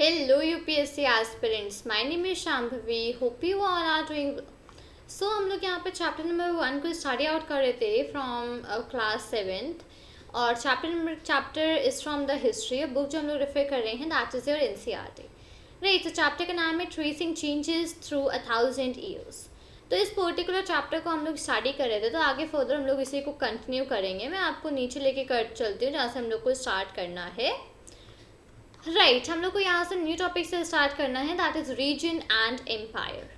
Hello UPSC aspirants, my name is Shambhavi. Hope you all are doing well. So हम लोग यहाँ पे chapter number 1 को study out कर रहे थे फ्रॉम क्लास 7th और chapter is from the history book जो हम लोग रेफर कर रहे हैं that is your NCERT right. तो चैप्टर का नाम है ट्रेसिंग चेंजेस थ्रू 1000 ईयर्स। तो इस पर्टिकुलर चैप्टर को हम लोग स्टडी कर रहे थे, तो आगे फर्दर हम लोग इसी को कंटिन्यू करेंगे। मैं आपको नीचे लेके कर चलती हूँ जहाँ से हम लोग को स्टार्ट करना है राइट। हम लोग को यहाँ से न्यू टॉपिक से स्टार्ट करना है that is region and empire.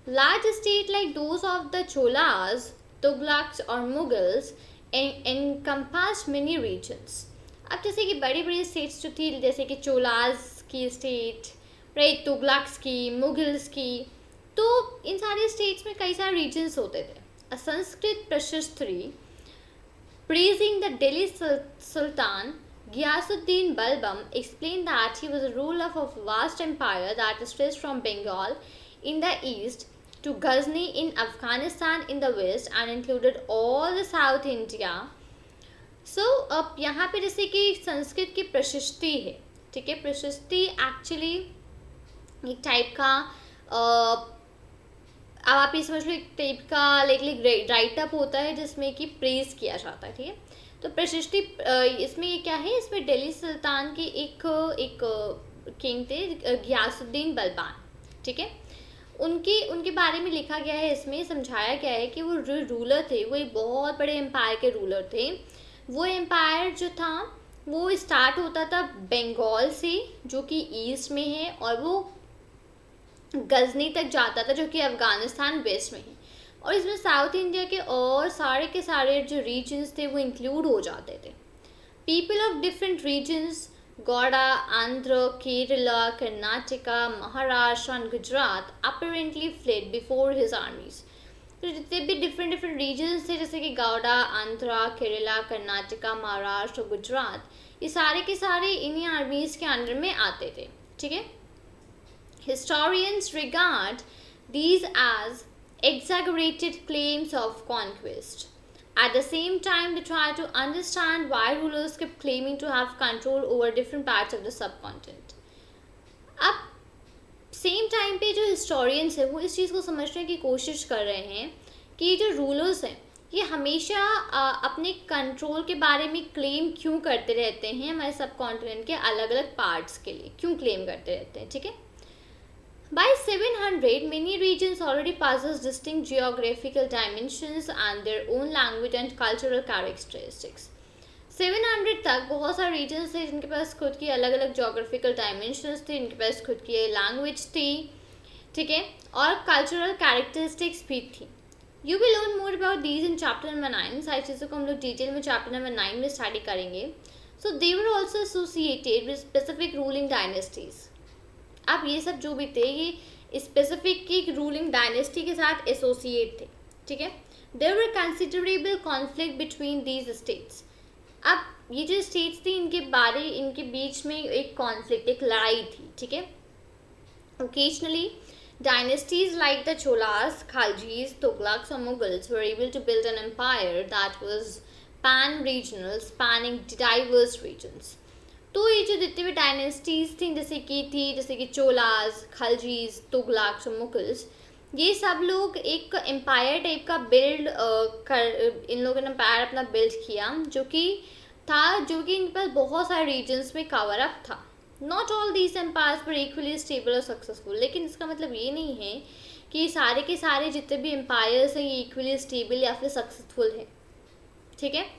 Large state like those of the Cholas, Tughlaqs और मुगल्स encompassed many regions। अब जैसे कि बड़ी बड़ी स्टेट्स जो थी जैसे कि चोलास की स्टेट राइट, तुगलक्स की, मुगल्स की, तो इन सारे स्टेट्स में कई सारे रीजन्स होते थे। अ Sanskrit प्रशस्त्री praising the Delhi Sultan Ghiyasuddin Balbam explained that he was a ruler of a vast empire that stretched from Bengal in the east to Ghazni in Afghanistan in the west and included all the South India। So अब यहाँ पे जैसे कि संस्कृत की प्रशस्ति है, ठीक है। प्रशस्ति एक्चुअली एक टाइप का अब आप ये समझ लो एक टाइप का लाइक राइटअप होता है जिसमें कि प्रेज किया जाता है, ठीक है। तो प्रशस्ति इसमें ये क्या है, इसमें दिल्ली सुल्तान के एक किंग थे घियासुद्दीन बलबान, ठीक है। उनके बारे में लिखा गया है, इसमें समझाया गया है कि वो जो रूलर थे वो एक बहुत बड़े एम्पायर के रूलर थे। वो एम्पायर जो था वो स्टार्ट होता था बंगाल से जो कि ईस्ट में है और वो गजनी तक जाता था जो कि अफ़गानिस्तान वेस्ट में है, और इसमें साउथ इंडिया के और सारे के सारे जो रीजन्स थे वो इंक्लूड हो जाते थे। People of different regions Gauda, Andhra, Kerala, Karnataka, Maharashtra and Gujarat apparently fled before his armies. तो जितने भी डिफरेंट रीजन्स थे जैसे कि गौड़ा, आंध्रा, केरला, कर्नाटका, महाराष्ट्र, गुजरात, ये सारे के सारे इन्हीं आर्मीज़ के अंडर में आते थे, ठीक है। Historians regard these as exaggerated claims of conquest. At the same time, they try to understand why rulers kept claiming to have control over different parts of the subcontinent. अब same time पे जो historians है वो इस चीज़ को समझने की कोशिश कर रहे हैं कि ये जो रूलर्स हैं ये हमेशा अपने कंट्रोल के बारे में क्लेम क्यों करते रहते हैं, हमारे सब कॉन्टिनेंट के अलग अलग पार्ट्स के लिए क्यों क्लेम करते रहते हैं, ठीक है। By 700, many regions already possess distinct geographical dimensions and their own language and cultural characteristics। 700 तक बहुत सारे regions थे जिनके पास खुद की अलग अलग geographical dimensions थे, इनके पास खुद की language थी, ठीक है, और cultural characteristics भी थी। You will learn more about these in chapter number 9। सारी चीज़ों को हम लोग डिटेल में chapter number 9 में स्टडी करेंगे। So they were also associated with specific ruling dynasties। अब ये सब जो भी थे ये स्पेसिफिक की रूलिंग डायनेस्टी के साथ एसोसिएट थे, ठीक है। There were considerable conflict between these states. अब ये जो स्टेट्स थी इनके बीच में एक कॉन्फ्लिक्ट, एक लड़ाई थी, ठीक है। Occasionally dynasties like the Cholas, Khaljis, Tughlaqs और Mughals were able to build an empire that was pan regional spanning diverse regions. तो ये जो जितने भी डायनेस्टीज़ थी जैसे कि चोलास, खलजीज, तुगलक्स और मुगल्स, ये सब लोग एक एम्पायर टाइप का इन लोगों ने एम्पायर अपना बिल्ड किया जो कि इनके पास बहुत सारे रीजन्स में कवर अप था। Not all these empires were equally stable और सक्सेसफुल, लेकिन इसका मतलब ये नहीं है कि सारे के सारे जितने भी एम्पायर्स हैं ये इक्वली स्टेबल या फिर सक्सेसफुल है, ठीक है।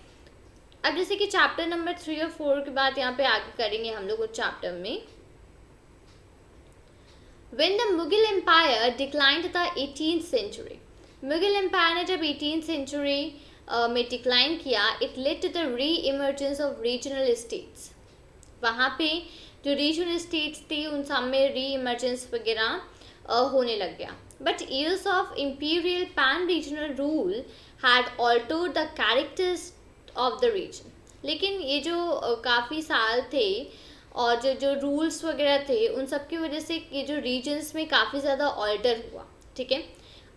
अब जैसे कि चैप्टर नंबर 3 और 4 के बाद यहाँ पे आगे करेंगे हम लोग उस चैप्टर में। When the Mughal Empire declined the 18th century, Mughal empire ने जब 18th century में डिक्लाइन किया, it led to the re-emergence of regional states। वहाँ पे जो रीजनल स्टेट्स थे उन सब में री-इमर्जेंस वगैरह होने लग गया। But years of imperial pan-regional rule had altered the characters of the region. लेकिन ये जो काफ़ी साल थे और जो रूल्स वगैरह थे उन सब की वजह से ये जो रीजन्स में काफ़ी ज़्यादा ऑल्टर हुआ, ठीक है।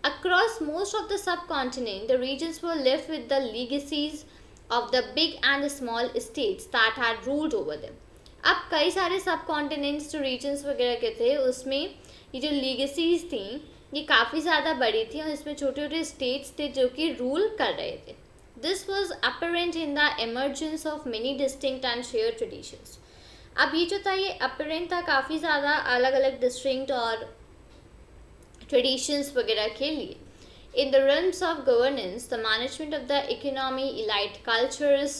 Across most of the subcontinent the regions were left with the legacies of the big and small states that had ruled over them. अब कई सारे सब कॉन्टिनेंट्स जो रीजन्स वगैरह के थे उसमें ये जो लीगेसीज थी ये काफ़ी ज़्यादा बड़ी थी और इसमें छोटे छोटे स्टेट्स थे जो कि रूल कर रहे थे. This was apparent in the emergence of many distinct and share traditions. अब ये जो था ये अपरेंट था काफ़ी ज़्यादा अलग अलग डिस्टिंक्ट और ट्रेडिशंस वगैरह के लिए. In the realms of governance, the management of the economy, elite cultures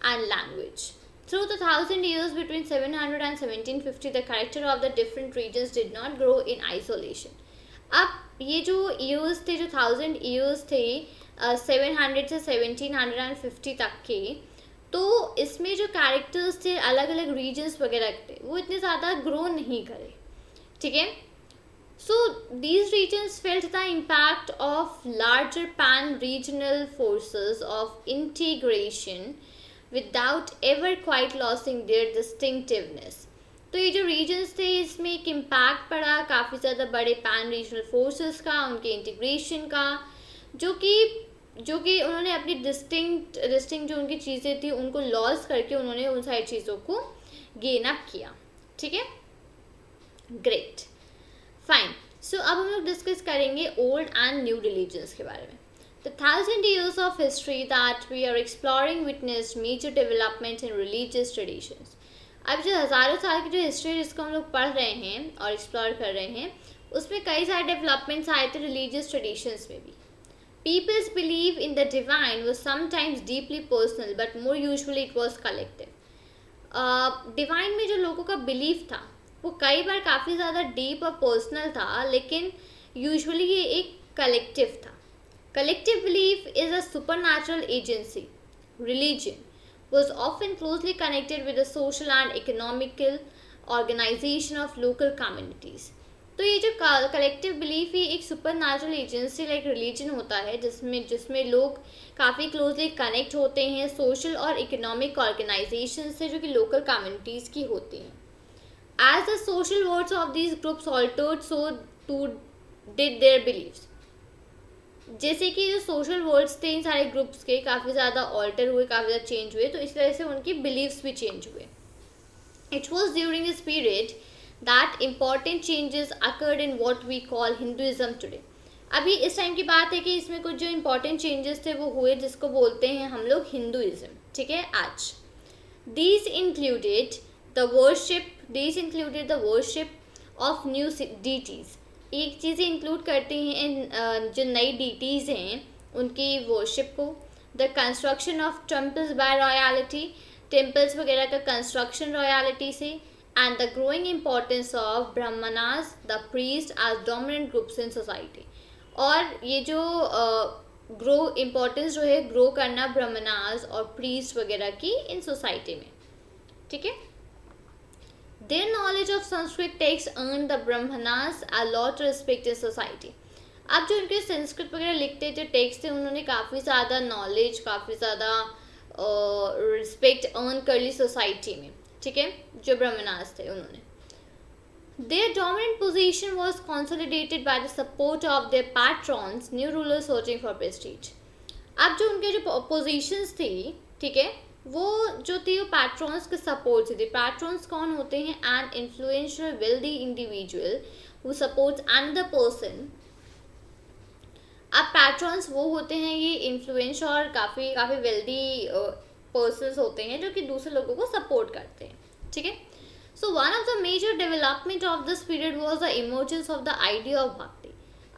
and language. Through the 1,000 years between 700 and 1750, the character of the different regions did not grow in isolation. अब ये जो years थे जो 1,000 years थे 700 से 1750 तक के, तो इसमें जो characters थे अलग अलग regions वगैरह थे वो इतने ज़्यादा grow नहीं करे. ठीक है. So these regions felt the impact of larger pan-regional forces of integration without ever quite losing their distinctiveness. तो ये जो regions थे इसमें एक impact पड़ा काफ़ी ज़्यादा बड़े pan-regional forces का, उनके integration का, जो कि उन्होंने अपनी distinct जो उनकी चीज़ें थी उनको लॉस करके उन्होंने उन सारी चीज़ों को गेन अप किया. ठीक है. ग्रेट. फाइन. सो अब हम लोग डिस्कस करेंगे ओल्ड एंड न्यू रिलीजन्स के बारे में. The 1,000 years of history that we are exploring witnessed major development in religious traditions. अब जो हज़ारों साल की जो हिस्ट्री जिसको हम लोग पढ़ रहे हैं और एक्सप्लोर कर रहे हैं उसमें कई सारे डेवलपमेंट्स आए थे रिलीजियस ट्रेडिशंस में भी. People's belief in the divine was sometimes deeply personal but more usually it was collective. Divine में जो लोगों का बिलीफ था वो कई बार काफ़ी ज़्यादा डीप और पर्सनल था, लेकिन यूजुअली ये एक कलेक्टिव था. Collective belief is a supernatural agency. Religion was often closely connected with the social and economical organization of local communities. तो ये जो कलेक्टिव बिलीफ ही एक सुपरनैचुरल एजेंसी लाइक रिलीजन होता है जिसमें लोग काफ़ी क्लोजली कनेक्ट होते हैं सोशल और इकोनॉमिक ऑर्गेनाइजेशन से जो कि लोकल कम्युनिटीज़ की होती हैं. As the social words of these groups altered, so too did their beliefs. जैसे कि जो सोशल वर्ड्स थे इन सारे ग्रुप्स के काफ़ी ज़्यादा ऑल्टर हुए, काफ़ी ज़्यादा चेंज हुए, तो इस तरह से उनकी बिलीव्स भी चेंज हुए. It was during this period that important changes occurred in what we call Hinduism today. अभी इस टाइम की बात है कि इसमें कुछ जो इम्पॉर्टेंट चेंजेस थे वो हुए जिसको बोलते हैं हम लोग हिंदुइज्म. ठीक है. आज These included the worship of new deities. एक चीज़ें इंक्लूड करती हैं जो नई डीटीज़ हैं उनकी वर्शिप को. The construction of temples by royalty, temples वगैरह का कंस्ट्रक्शन रॉयलिटी से. And the growing importance of Brahmanas the priest as dominant groups in society. और ये जो इम्पोर्टेंस जो है ग्रो करना ब्राह्मणास और प्रीस्ट वगैरह की इन सोसाइटी में. ठीक है. Their knowledge of Sanskrit texts earned the Brahmanas a lot of respect in society. अब जो उनके संस्कृत वगैरह लिखते जो टेक्स्ट थे उन्होंने काफ़ी ज़्यादा नॉलेज, काफ़ी ज़्यादा रिस्पेक्ट अर्न कर ली सोसाइटी में. ठीक है. जो ब्राह्मणास थे उन्होंने Their dominant position was consolidated by the support of their patrons, new rulers searching for prestige. अब जो उनके जो पोजीशंस थी, ठीक है, वो जो थी वो पैट्रॉन्स के सपोर्ट से थी. पैट्रॉन्स कौन होते हैं? An influential wealthy individual who supports another person. अब पैट्रॉन्स वो होते हैं ये इन्फ्लुएंस और काफ़ी वेल्दी पर्सन्स होते हैं जो कि दूसरे लोगों को सपोर्ट करते हैं. ठीक है. So one of the major development of this period was the emergence of the idea of bhakti.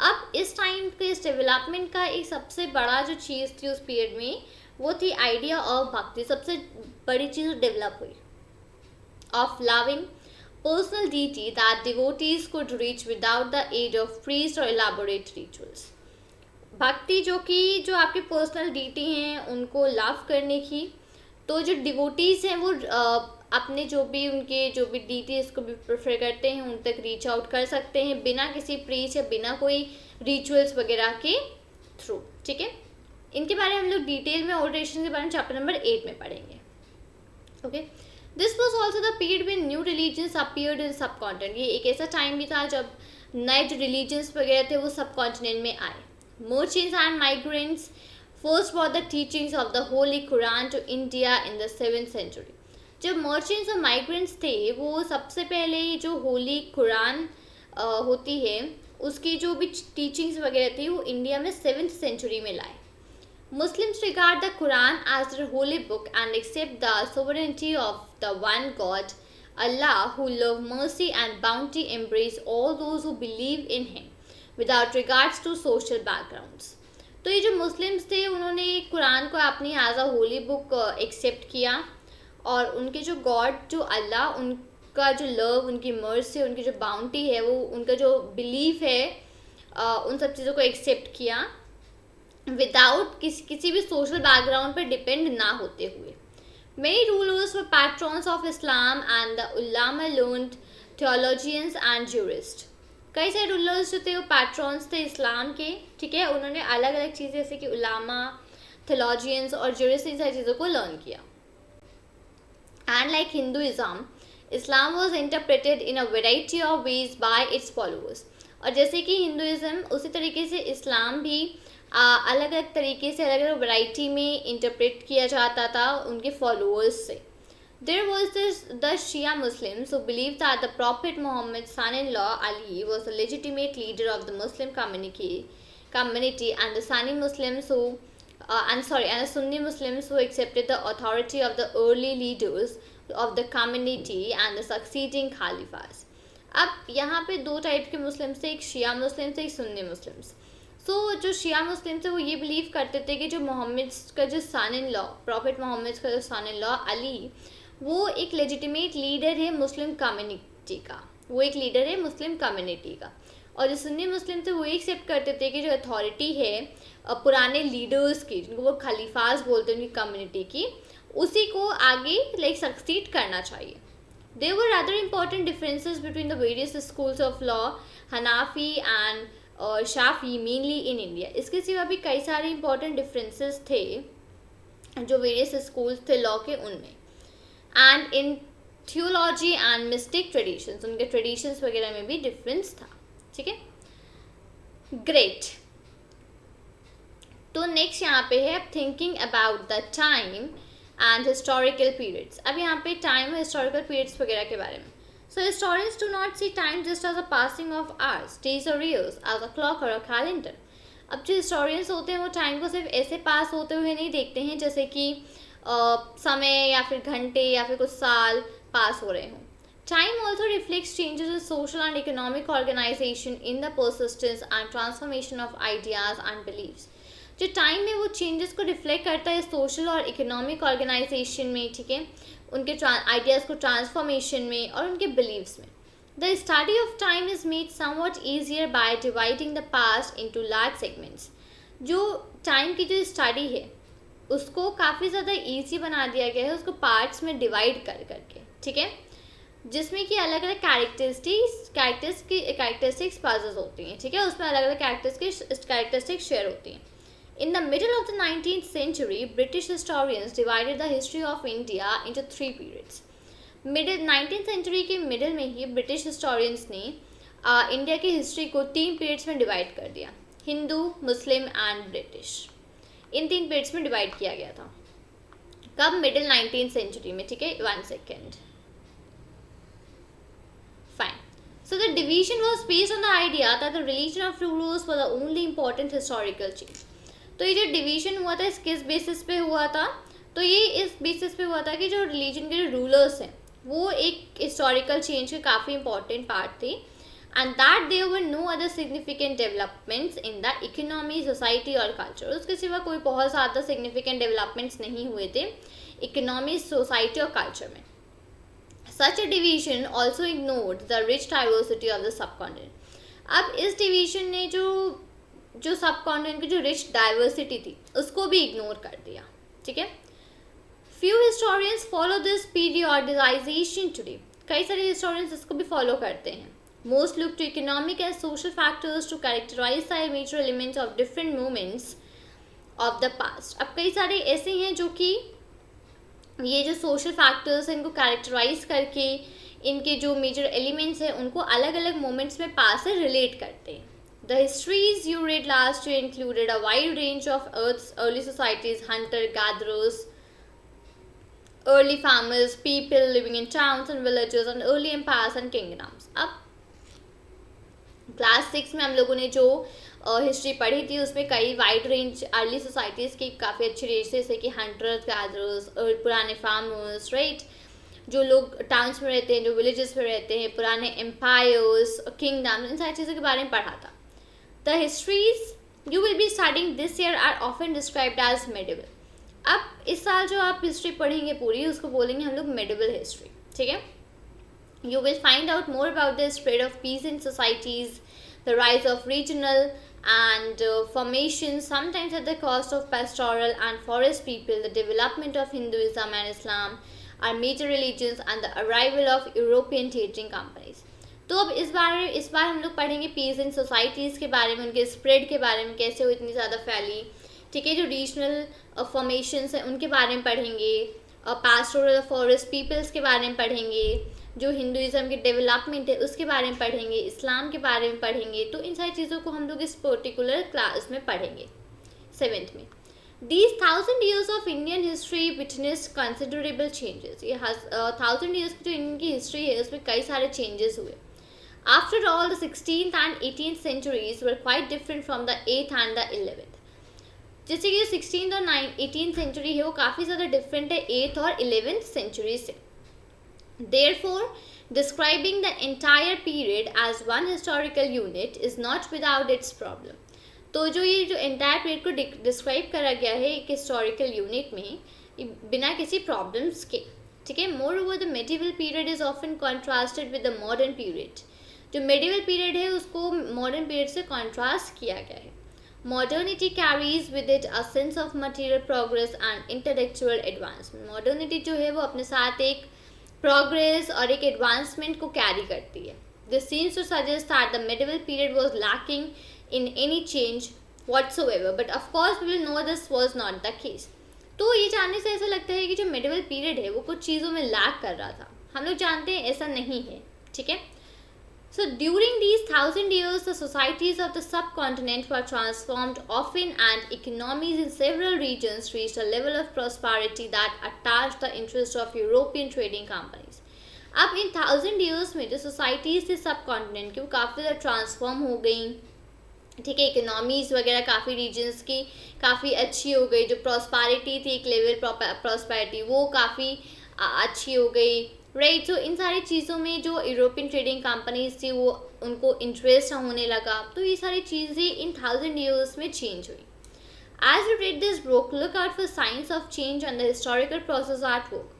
अब इस टाइम के इस डेवलपमेंट का एक सबसे बड़ा जो चीज़ थी उस पीरियड में वो थी आइडिया ऑफ भक्ति. सबसे बड़ी चीज़ डेवलप हुई of loving personal deity that devotees could reach without the aid of priest और इलाबोरेट रिचुअल्स. भक्ति जो आपके पर्सनल डीटी हैं उनको लव करने की. तो जो डिवोटीज हैं वो अपने जो भी डीटी इसको भी प्रेफर करते हैं उन तक रीच आउट कर सकते हैं बिना किसी प्रीस्ट या बिना कोई रिचुअल्स वगैरह के थ्रू. ठीक है. इनके बारे में हम लोग डिटेल में ओल्ट्रेशन के बारे में चैप्टर नंबर 8 में पढ़ेंगे. Okay. This was also the period when new religions appeared in सब कॉन्टिनेंट. ये एक ऐसा टाइम भी था जब नए जो रिलीजन्स वगैरह थे वो सब कॉन्टिनेंट में आए. मर्चेंट्स एंड माइग्रेंट्स फर्स्ट बrought the teachings of the holy Quran to India in the 7th century. जब मर्चेंट्स और माइग्रेंट्स थे वो सबसे पहले जो होली कुरान होती है उसकी जो भी टीचिंग्स वगैरह थी वो इंडिया में 7th सेंचुरी में लाए। Muslims regard the Quran as their holy book and accept the sovereignty of the one God, Allah, who love mercy and bounty, embrace all those who believe in Him, without regards to social backgrounds. तो ये जो Muslims थे उन्होंने Quran को अपनी as a holy book accept किया और उनके जो गॉड जो अल्लाह, उनका जो लव, उनकी मर्सी, उनकी जो बाउंटी है, वो उनका जो बिलीफ है, उन सब चीज़ों को एक्सेप्ट किया विदाउट किसी भी सोशल बैकग्राउंड पर डिपेंड ना होते हुए। Many rulers were patrons of Islam and the ulama learned theologians and jurists. कई सारे रूलर्स जो थे वो पैट्रॉन्स थे इस्लाम के, ठीक है। उन्होंने अलग अलग चीज़ें जैसे कि उलामा, theologians और jurists, इन सारी चीज़ों को लर्न किया। And like Hinduism, Islam was interpreted in a variety of ways by its followers. और जैसे कि हिंदुज़म उसी तरीके से इस्लाम भी अलग अलग तरीके से अलग अलग वैरायटी में इंटरप्रेट किया जाता था उनके फॉलोअर्स से। There was the Shia Muslims who believed that the Prophet Muhammad's son-in-law Ali was the legitimate leader of the Muslim community, and the Sunni Muslims and the Sunni Muslims who accepted the authority of the early leaders of the community and the succeeding caliphs. अब यहाँ पे दो type के Muslims थे, एक शिया Muslims थे, एक Sunni Muslims. जो शिया मुस्लिम थे वो ये बिलीव करते थे कि जो मोहम्मद का जो सन इन लॉ, प्रॉफिट मोहम्मद का जो सन इन लॉ अली, वो एक लेजिटिमेट लीडर है मुस्लिम कम्युनिटी का, वो एक लीडर है मुस्लिम कम्युनिटी का। और जो सुन्नी मुस्लिम थे वो एक्सेप्ट करते थे कि जो अथॉरिटी है पुराने लीडर्स की, जिनको वो खलीफाज बोलते हैं उनकी कम्युनिटी की, उसी को आगे सक्सीड करना चाहिए। There were other important differences between the various schools of law, Hanafi and Shafi mainly in India. इसके सिवा भी कई सारे इंपॉर्टेंट डिफरेंसेस थे जो वेरियस स्कूल्स थे लॉ के उनमें। And in theology and mistake traditions, उनके ट्रेडिशंस वगैरह में भी डिफरेंस था, ठीक है। ग्रेट। तो नेक्स्ट यहाँ पे है अब thinking about the time and historical periods. अब यहाँ पे टाइम और हिस्टोरिकल पीरियड्स वगैरह के बारे में। So historians do not see time just as a passing of hours, days or years, as a clock or a calendar. अब जो historians होते हैं वो टाइम को सिर्फ ऐसे पास होते हुए नहीं देखते हैं जैसे कि समय या फिर घंटे या फिर कुछ साल पास हो रहे हों। Time also reflects changes in social and economic organization in the persistence and transformation of ideas and beliefs. जो टाइम में वो चेंजेस को रिफ्लेक्ट करता है सोशल और इकोनॉमिक ऑर्गेनाइजेशन में, ठीक है, उनके आइडियाज़ को ट्रांसफॉर्मेशन में और उनके बिलीव्स में। The study of time is made somewhat easier by dividing the past into large segments. जो टाइम की जो स्टडी है उसको काफ़ी ज़्यादा ईजी बना दिया गया है, उसको पार्ट्स में डिवाइड कर करके, ठीक है, जिसमें कि अलग अलग कैरेक्टरिस्टिक्स पासेस होती हैं, ठीक है, उसमें अलग अलग कैरेक्टरिस्टिक्स शेयर होती हैं। In the middle of the 19th century, British historians divided the history of India into 3 periods. 19th century के मिडिल में ही ब्रिटिश हिस्टोरियंस ने इंडिया की हिस्ट्री को 3 पीरियड्स में डिवाइड कर दिया, Hindu, Muslim and British. In 3 periods में डिवाइड किया गया था। कब? मिडिल 19th सेंचुरी में, ठीक है। 1 second, fine. So the division was based on the idea that the religion of rulers was the only important historical change. तो ये जो डिवीजन हुआ था इस किस बेसिस पे हुआ था? तो ये इस बेसिस पे हुआ था कि जो रिलीजन के जो रूलर्स हैं वो एक हिस्टोरिकल चेंज के काफ़ी इंपॉर्टेंट पार्ट थे, and that there were no other significant developments in the economy, society और कल्चर। उसके सिवा कोई बहुत ज़्यादा सिग्निफिकेंट डेवलपमेंट्स नहीं हुए थे इकोनॉमी, सोसाइटी और कल्चर में। Such a division also ignored the rich diversity of the subcontinent. अब इस डिवीजन ने जो सबकॉन्टिनेंट की जो रिच डाइवर्सिटी थी उसको भी इग्नोर कर दिया, ठीक है। Few historians follow this periodisation today. कई सारे हिस्टोरियंस इसको भी फॉलो करते हैं। Most look to economic and social factors to characterise the major elements of different moments of the past. अब कई सारे ऐसे हैं जो कि ये जो सोशल फैक्टर्स हैं इनको कैरेक्टराइज करके इनके जो मेजर एलिमेंट्स हैं उनको अलग अलग मोमेंट्स में पास से रिलेट करते हैं। The histories you read last year included a wide range of Earth's early societies, hunter-gatherers, early farmers, people living in towns and villages, and early empires and kingdoms. अब class 6 में हम लोगों ने जो हिस्ट्री पढ़ी थी उसमें कई वाइड रेंज अर्ली सोसाइटीज़ की काफ़ी अच्छी रेंज थे, जैसे कि हंटर्स गैदरर्स, पुराने फार्मर्स, राइट, जो लोग टाउन्स में रहते हैं, जो विलेजेस में रहते हैं, पुराने एम्पायर्स, किंगडम, इन सारी चीज़ों के बारे में पढ़ा था. The histories you will be studying this year are often described as medieval. अब इस साल जो आप हिस्ट्री पढ़ेंगे पूरी, उसको बोलेंगे हम लोग मेडिवल हिस्ट्री. ठीक है. You will find out more about the spread of peasant societies, the rise of regional and formations, sometimes at the cost of pastoral and forest people, the development of Hinduism and Islam, our major religions, and the arrival of European trading companies. तो अब इस बार हम लोग पढ़ेंगे peasant societies के बारे में, उनके spread के बारे में, कैसे वो इतनी ज़्यादा फैली. ठीक है. जो रीजनल फॉर्मेशंस हैं उनके बारे में पढ़ेंगे, पास्टोरल फॉरेस्ट पीपल्स के बारे में पढ़ेंगे, जो हिंदुज़म की डेवलपमेंट है उसके बारे में पढ़ेंगे, इस्लाम के बारे में पढ़ेंगे. तो इन सारी चीज़ों को हम लोग इस पर्टिकुलर क्लास में पढ़ेंगे 7th में. These 1000 years of Indian history witnessed considerable changes. ये 1000 years की जो इनकी हिस्ट्री है उसमें कई सारे चेंजेस हुए. After all, the 16th and 18th centuries were quite different from the 8th and the 11th. जैसे कि 16th और 18th सेंचुरी है वो काफ़ी ज़्यादा डिफरेंट है 8th और 11th सेंचुरी से. Therefore, describing the entire period as one historical unit is not without its problem. तो जो ये जो entire period को डिस्क्राइब करा गया है एक historical unit में बिना किसी problems के. ठीक है. Moreover, the medieval period is often contrasted with the modern period. जो medieval period है उसको modern period से contrast किया गया है. Modernity carries with it a sense of material progress and intellectual advancement. Modernity जो है वो अपने साथ एक progress और एक advancement को carry करती है. This seems to suggest that the medieval period was lacking in any change whatsoever, but of course we will know this was not the case. तो ये जानने से ऐसा लगता है कि जो medieval period है वो कुछ चीज़ों में lack कर रहा था. हम लोग जानते हैं ऐसा नहीं है. ठीक है. So during these 1000 years, the societies of the subcontinent were transformed often, and economies in several regions reached a level of prosperity that attached the interest of European trading companies. अब इन 1000 years में जो societies थी subcontinent की वो काफ़ी ज़्यादा transform हो गई. ठीक है. इकोनॉमीज़ वगैरह काफ़ी रीजन्स की काफ़ी अच्छी हो गई. जो prosperity थी, एक लेवल prosperity वो काफ़ी अच्छी हो गई. राइट. तो इन सारी चीज़ों में जो यूरोपियन ट्रेडिंग कंपनीज थी वो उनको इंटरेस्ट होने लगा. तो ये सारी चीज़ें इन 1000 years में चेंज हुई. As you read this book, look out for science of change and the historical process at work.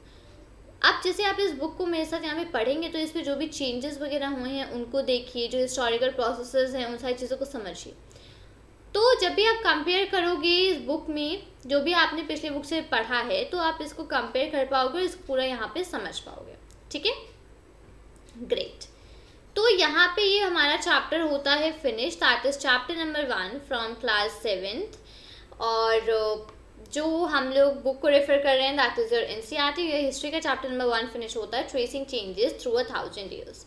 अब जैसे आप इस बुक को मेरे साथ यहाँ पे पढ़ेंगे तो इस पर जो भी चेंजेस वगैरह हुए हैं उनको देखिए, जो हिस्टोरिकल प्रोसेसेस हैं उन सारी चीज़ों को समझिए. तो जब भी आप कंपेयर करोगे इस बुक में जो भी आपने पिछले बुक से पढ़ा है तो आप इसको कंपेयर कर पाओगे और इसको पूरा यहाँ पे समझ पाओगे. ठीक है. ग्रेट. तो यहाँ पे ये हमारा चैप्टर होता है finish. That is chapter number 1 from class 7th. और जो हम लोग बुक को रेफर कर रहे हैं दैट इज योर एनसीईआरटी. ये हिस्ट्री का चैप्टर नंबर 1 फिनिश होता है, tracing changes through 1000 years.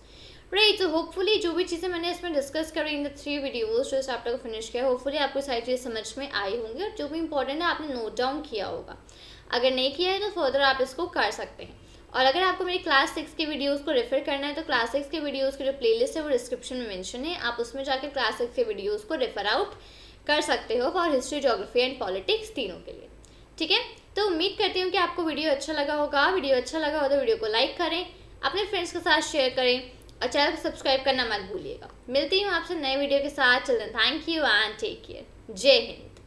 Right. तो होपफुली जो भी चीज़ें मैंने इसमें डिस्कस करी इन द 3 वीडियोज़ जो इस चैप्टर को फिनिश किया, होपफुली आपको सारी चीज़ें समझ में आई होंगी और जो भी इंपॉर्टेंट है आपने नोट डाउन किया होगा. अगर नहीं किया है तो फर्दर आप इसको कर सकते हैं. और अगर आपको मेरी क्लास 6 के वीडियोज़ को रेफर करना है तो क्लास 6 के वीडियोज़ की जो प्लेलिस्ट है वो डिस्क्रिप्शन में मेंशन है. आप उसमें जाकर क्लास 6 के वीडियोज़ को रेफर आउट कर सकते हो for history, geography and politics तीनों के लिए. ठीक है. तो उम्मीद करती हूँ कि आपको वीडियो अच्छा लगा होगा. वीडियो अच्छा लगा हो तो वीडियो को लाइक करें, अपने फ्रेंड्स के साथ शेयर करें और चैनल को सब्सक्राइब करना मत भूलिएगा. मिलती हूँ आपसे नए वीडियो के साथ. चलें. Thank you and take care. जय हिंद.